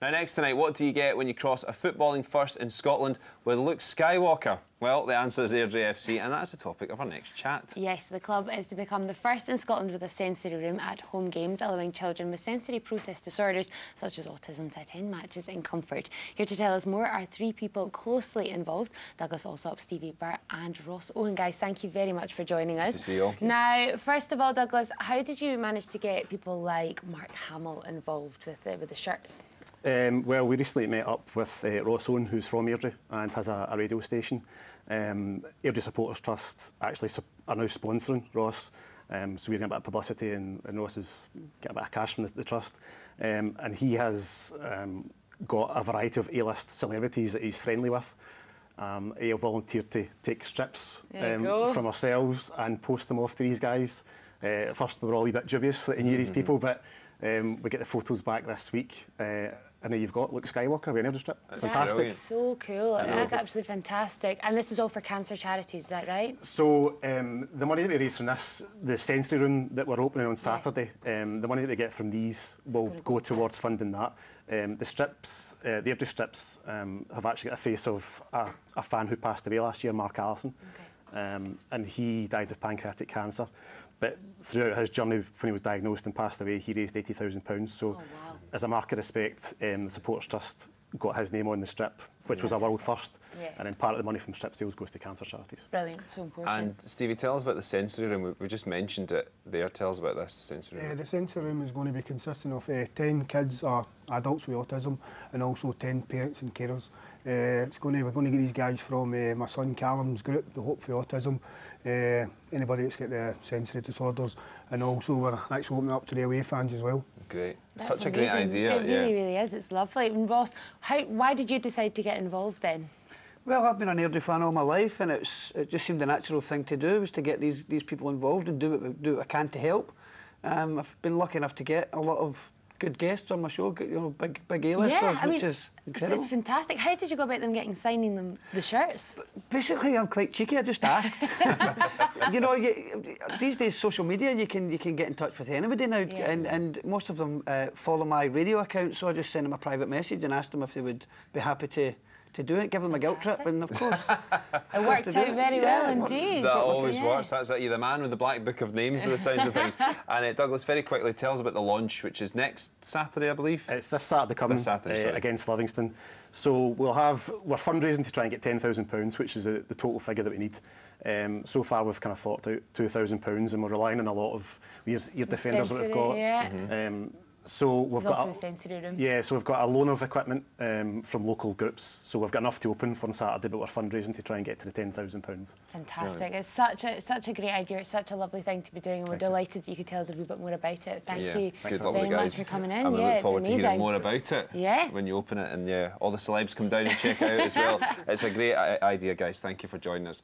Now, next tonight, what do you get when you cross a footballing first in Scotland with Luke Skywalker? Well, the answer is Airdrie FC, and that's the topic of our next chat. Yes, the club is to become the first in Scotland with a sensory room at home games, allowing children with sensory process disorders such as autism to attend matches in comfort. Here to tell us more are three people closely involved: Douglas Allsop, Stevie Burt and Ross Owen. Guys, thank you very much for joining us. Good to see you all. Now, first of all, Douglas, how did you manage to get people like Mark Hamill involved with the shirts? Well, we recently met up with Ross Owen, who's from Airdrie and has a radio station. Airdrie Supporters Trust actually are now sponsoring Ross, so we're getting a bit of publicity, and Ross is getting a bit of cash from the trust. And he has got a variety of A-list celebrities that he's friendly with. He'll volunteer to take strips from ourselves and post them off to these guys. At first we were all a wee bit dubious that he knew these people, but we get the photos back this week. And there you've got Luke Skywalker wearing a strip. Fantastic. That's so cool. That's absolutely fantastic. And this is all for cancer charities, is that right? So the money that we raise from this, the sensory room that we're opening on Saturday, the money that we get from these will go towards funding that. The strips, the Airdrie strips, have actually got a face of a fan who passed away last year, Mark Allison. Okay. And he died of pancreatic cancer. But throughout his journey, when he was diagnosed and passed away, he raised £80,000. So, wow, as a mark of respect, the Supporters Trust got his name on the strip, which was a world first. Yeah. And then part of the money from strip sales goes to cancer charities. Brilliant, so important. And Stevie, tell us about the sensory room. We just mentioned it there. Tell us about this, the sensory room. The sensory room is going to be consisting of 10 kids or adults with autism, and also 10 parents and carers. We're going to get these guys from my son Callum's group, the Hope for Autism, anybody that's got the sensory disorders, and also we're actually opening up to the away fans as well. Great. That's such amazing. A great idea. It really, really is. It's lovely. And Ross, why did you decide to get involved then? Well, I've been an Airdrie fan all my life, and it just seemed the natural thing to do, was to get these people involved and do what I can to help. I've been lucky enough to get a lot of good guests on my show, you know, big A-listers, which is incredible. It's fantastic. How did you go about them signing them the shirts? Basically, I'm quite cheeky. I just asked. You know, these days, social media, you can get in touch with anybody now, and most of them follow my radio account, so I just send them a private message and ask them if they would be happy to do it, give them a guilt trip, and of course it worked out very well indeed. That always works. That's like you're the man with the black book of names by the sounds of things. And Douglas, very quickly, tell us about the launch, which is next Saturday, I believe. It's this Saturday coming, against Livingston. So we're fundraising to try and get £10,000, which is the total figure that we need. So far we've kind of thought out £2,000, and we're relying on a lot of your defenders that we've got. So we've got so we've got a loan of equipment from local groups. So we've got enough to open for Saturday, but we're fundraising to try and get to the £10,000. Fantastic! Brilliant. It's such a great idea. It's such a lovely thing to be doing, and we're delighted that you could tell us a wee bit more about it. Thank you very much for coming in. And we look forward to hearing more about it when you open it, and all the celebs come down and check it out as well. It's a great idea, guys. Thank you for joining us.